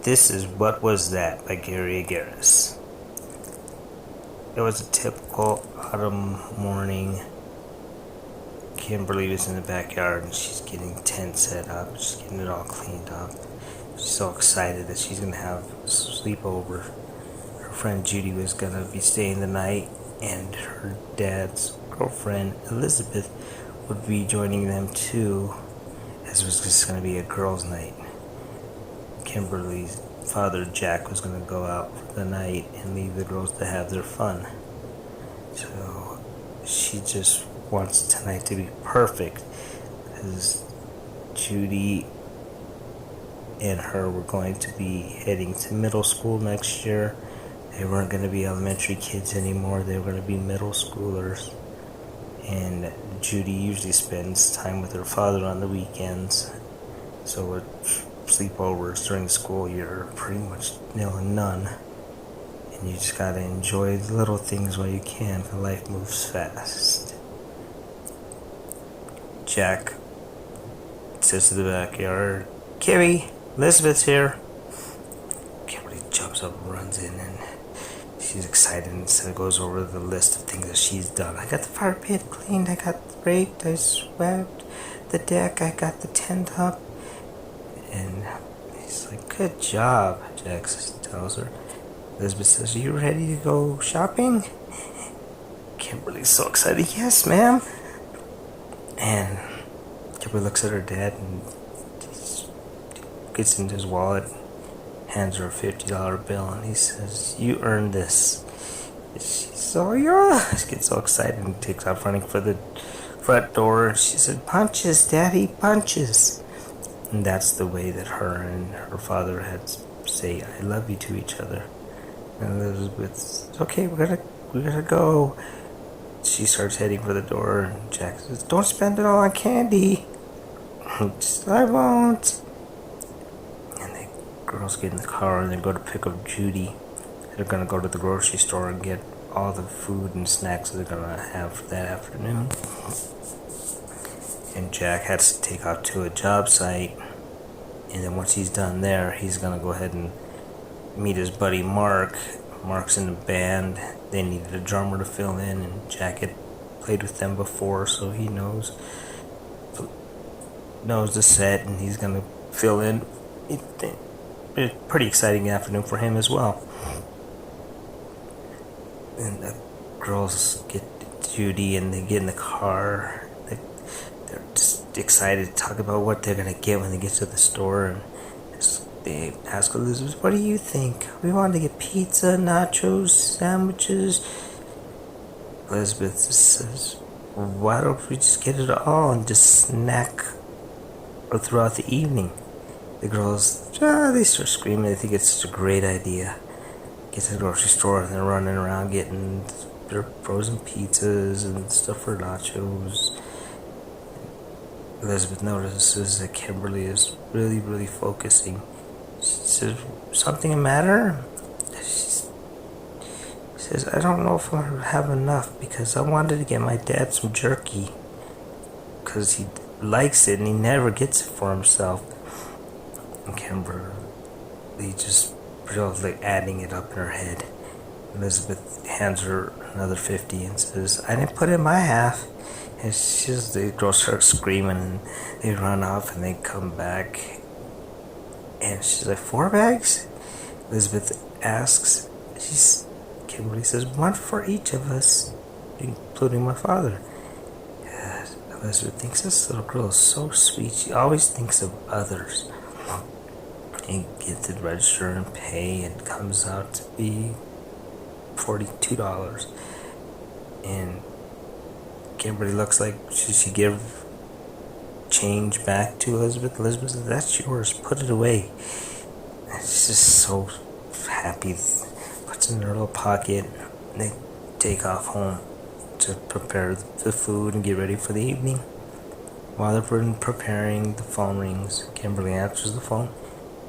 This is What Was That by Gary Agurries. It was a typical autumn morning. Kimberly was in the backyard and she's getting tent set up. She's getting it all cleaned up. She's so excited that she's going to have a sleepover. Her friend Judy was going to be staying the night, and her dad's girlfriend Elizabeth would be joining them too, as it was just going to be a girls' night. Kimberly's father, Jack, was going to go out for the night and leave the girls to have their fun. So she just wants tonight to be perfect, because Judy and her were going to be heading to middle school next year. They weren't going to be elementary kids anymore. They were going to be middle schoolers. And Judy usually spends time with her father on the weekends. So sleepovers during the school year are pretty much nil and none. And you just gotta enjoy the little things while you can, because life moves fast. Jack says to the backyard, "Kimmy, Elizabeth's here." Kimberly jumps up and runs in, and she's excited and goes over the list of things that she's done. "I got the fire pit cleaned, I got raked, I swept the deck, I got the tent up." And he's like, "Good job," Jack tells her. Elizabeth says, "Are you ready to go shopping?" Kimberly's so excited. "Yes, ma'am." And Kimberly looks at her dad and gets into his wallet, hands her a $50 bill, and he says, "You earned this." She's "Oh yeah." She gets so excited and takes off running for the front door. She said, "Punches, Daddy, punches." And that's the way that her and her father had to say "I love you" to each other. And Elizabeth's, "Okay, we gotta go." She starts heading for the door, and Jack says, "Don't spend it all on candy." "I won't." And the girls get in the car and they go to pick up Judy. They're gonna go to the grocery store and get all the food and snacks that they're gonna have for that afternoon. And Jack has to take out to a job site, and then once he's done there, he's gonna go ahead and meet his buddy Mark. Mark's in the band. They needed a drummer to fill in, and Jack had played with them before, so he knows the set, and he's gonna fill in. It's a pretty exciting afternoon for him as well. And the girls get Judy, and they get in the car. They're just excited to talk about what they're gonna get when they get to the store, and they ask Elizabeth, "What do you think? We want to get pizza, nachos, sandwiches." Elizabeth says, "Why don't we just get it all and just snack throughout the evening?" The girls, they start screaming. They think it's such a great idea. Get to the grocery store, and they're running around getting their frozen pizzas and stuff for nachos. Elizabeth notices that Kimberly is really, really focusing. She says, "Something the matter?" She says, "I don't know if I'll have enough, because I wanted to get my dad some jerky, because he likes it and he never gets it for himself." And Kimberly just feels like adding it up in her head. Elizabeth hands her another 50 and says, "I didn't put in my half." And the girls start screaming, and they run off, and they come back. And she's like, "4 bags?" Elizabeth asks. Kimberly says, "1 for each of us, including my father." Elizabeth thinks this little girl is so sweet. She always thinks of others. And get to the register and pay, and it comes out to be $42. And Kimberly looks like she should give change back to Elizabeth. Elizabeth says, "That's yours, put it away." And she's just so happy. Puts it in her little pocket, and they take off home to prepare the food and get ready for the evening. While they're preparing, the phone rings. Kimberly answers the phone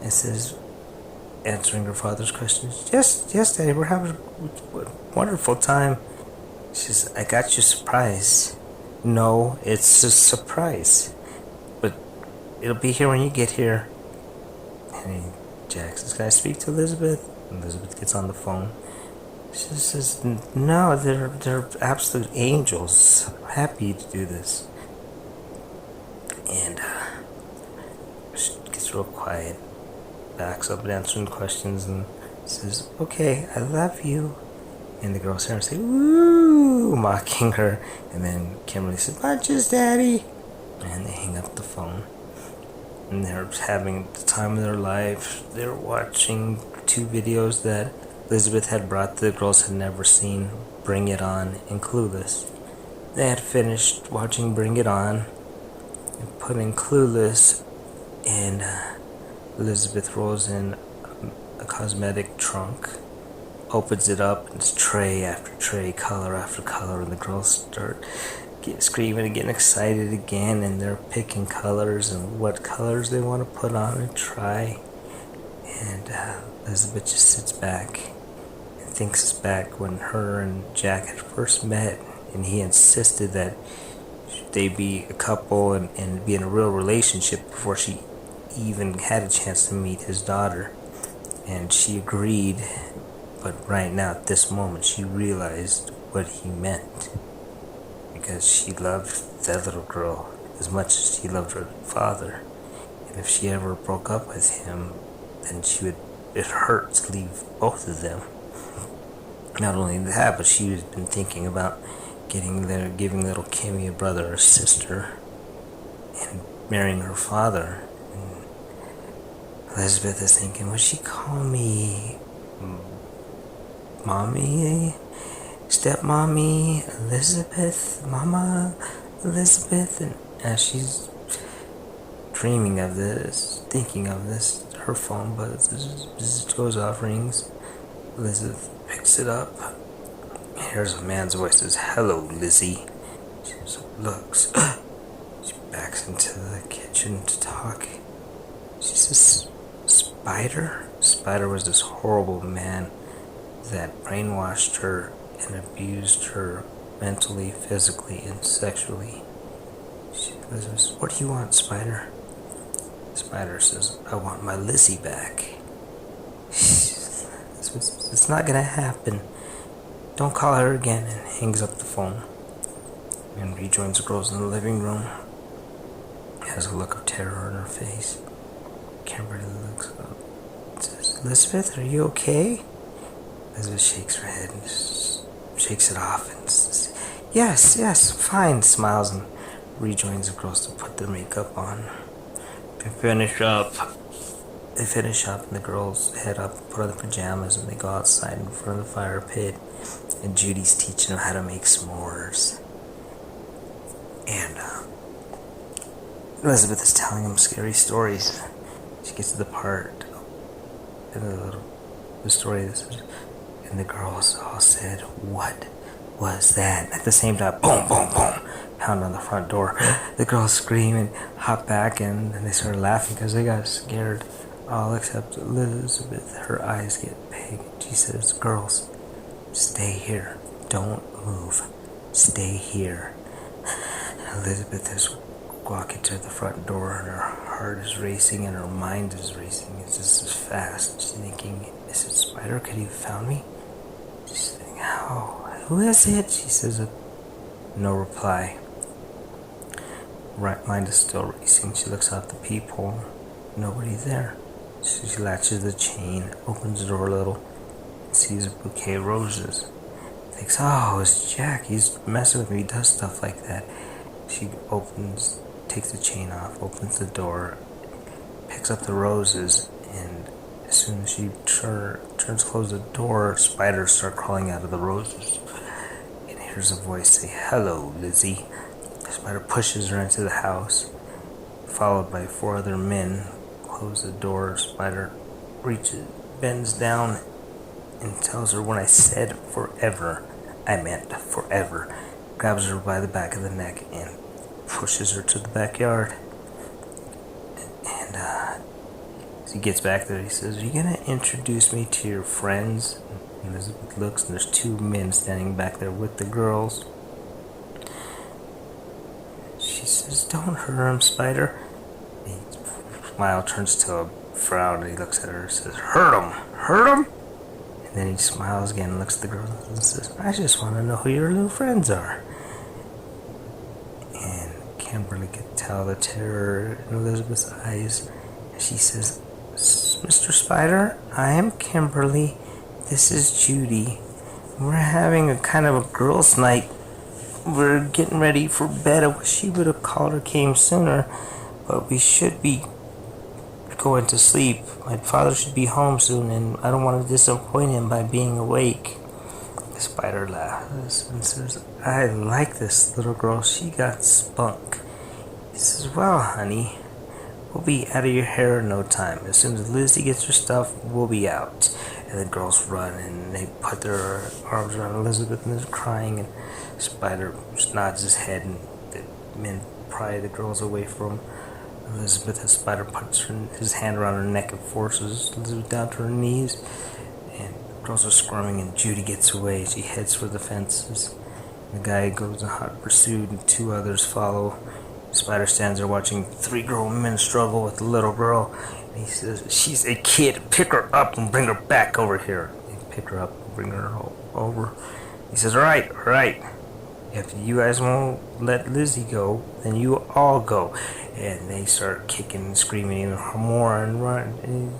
and says, answering her father's questions, Yes, Daddy, we're having a wonderful time." She says, "I got you a surprise." "No, it's a surprise, but it'll be here when you get here." And he Jack says, can I speak to Elizabeth? Elizabeth gets on the phone. She says, no, they're absolute angels. I'm happy to do this. And she gets real quiet, backs up answering questions, and says, okay, I love you. And the girls hear her say, woo, mocking her. And then Kimberly says, punches, Daddy. And they hang up the phone. And they're having the time of their life. They're watching 2 videos that Elizabeth had brought the girls had never seen, Bring It On and Clueless. They had finished watching Bring It On and put in Clueless, and Elizabeth rolls in a cosmetic trunk, opens it up, and it's tray after tray, color after color, and the girls start screaming and getting excited again, and they're picking colors and what colors they want to put on and try. And Elizabeth just sits back and thinks back when her and Jack had first met, and he insisted that they be a couple and be in a real relationship before she even had a chance to meet his daughter. And she agreed, but right now at this moment she realized what he meant, because she loved that little girl as much as she loved her father. And if she ever broke up with him, then it hurt to leave both of them. Not only that, but she had been thinking about giving little Kimmy a brother or sister and marrying her father. And Elizabeth is thinking, would she call me Mommy? Stepmommy Elizabeth? Mama Elizabeth? And as she's dreaming of this, thinking of this, her phone goes off, rings. Elizabeth picks it up. Here's a man's voice, says, hello, Lizzie. She looks. She backs into the kitchen to talk. She says, Spider? Spider was this horrible man that brainwashed her and abused her mentally, physically, and sexually. Elizabeth says, what do you want, Spider? Spider says, I want my Lizzie back. It's not gonna happen. Don't call her again, and hangs up the phone and rejoins the girls in the living room. Has a look of terror on her face. Kimberly looks up and says, Elizabeth, are you okay? Elizabeth shakes her head and shakes it off and says, yes, fine, smiles and rejoins the girls to put their makeup on. They finish up and the girls head up, put on the pajamas, and they go outside in front of the fire pit, and Judy's teaching them how to make s'mores. And Elizabeth is telling them scary stories. She gets to the part in the story that says, and the girls all said, what was that? And at the same time, boom, boom, boom, pound on the front door. The girls scream and hop back, and then they start laughing because they got scared. All except Elizabeth. Her eyes get big. She says, girls, stay here. Don't move. Stay here. Elizabeth is walking to the front door, and her heart is racing and her mind is racing. It's just as fast. She's thinking, is it Spider? Could he have found me? She's thinking, who is it? She says, no reply. Right mind is still racing. She looks out the peephole. Nobody there. She latches the chain, opens the door a little, and sees a bouquet of roses. Thinks, it's Jack. He's messing with me. He does stuff like that. She takes the chain off, opens the door, picks up the roses, and as soon as she turns to close the door, spiders start crawling out of the roses. And hears a voice say, hello, Lizzie. The spider pushes her into the house, followed by 4 other men. Close the door. Spider bends down and tells her, when I said forever, I meant forever. Grabs her by the back of the neck and pushes her to the backyard. And as he gets back there, he says, are you going to introduce me to your friends? And Elizabeth looks, and there's 2 men standing back there with the girls. She says, don't hurt him, Spider. Smile turns to a frown and he looks at her and says, "Hurt him! Hurt him!" And then he smiles again and looks at the girl and says, "I just want to know who your little friends are." And Kimberly could tell the terror in Elizabeth's eyes. She says, "Mr. Spider, I am Kimberly. This is Judy. We're having a kind of a girls' night. We're getting ready for bed. I wish she would have called or came sooner, but we should be going to sleep. My father should be home soon, and I don't want to disappoint him by being awake." The spider laughs and says, "I like this little girl. She got spunk." He says, "Well, honey, we'll be out of your hair in no time. As soon as Lizzie gets her stuff, we'll be out." And the girls run and they put their arms around Elizabeth and they're crying, and Spider just nods his head and the men pry the girls away from Elizabeth. As Spider puts his hand around her neck and forces Elizabeth down to her knees, and the girls are squirming and Judy gets away. She heads for the fences. The guy goes in hot pursuit and two others follow. Spider stands there watching three grown men struggle with the little girl. And he says, "She's a kid. Pick her up and bring her back over here." They pick her up and bring her over. He says, all right. If you guys won't let Lizzie go, then you all go." And they start kicking and screaming even more and run. And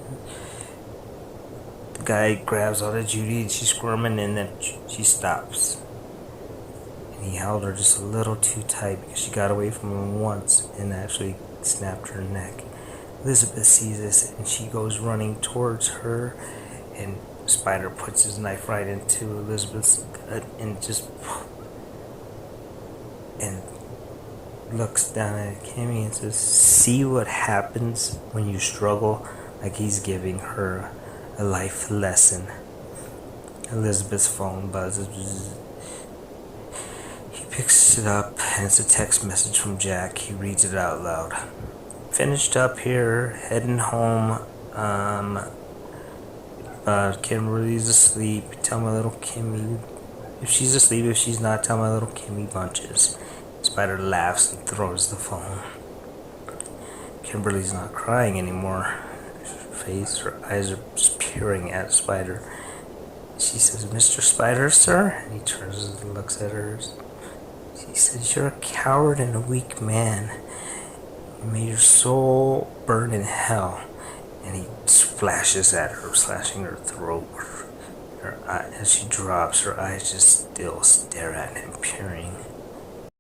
the guy grabs onto Judy and she's squirming, and then she stops. And he held her just a little too tight because she got away from him once and actually snapped her neck. Elizabeth sees this and she goes running towards her, and Spider puts his knife right into Elizabeth's gut and looks down at Kimmy and says, "See what happens when you struggle?" Like he's giving her a life lesson. Elizabeth's phone buzzes. He picks it up and it's a text message from Jack. He reads it out loud. "Finished up here, heading home. Kimberly's asleep. Tell my little Kimmy if she's asleep. If she's not, tell my little Kimmy bunches." Spider laughs and throws the phone. Kimberly's not crying anymore. Her eyes are just peering at Spider. She says, "Mr. Spider, sir?" And he turns and looks at her. She says, "You're a coward and a weak man. May your soul burn in hell." And he flashes at her, slashing her throat. As she drops, her eyes just still stare at him, peering.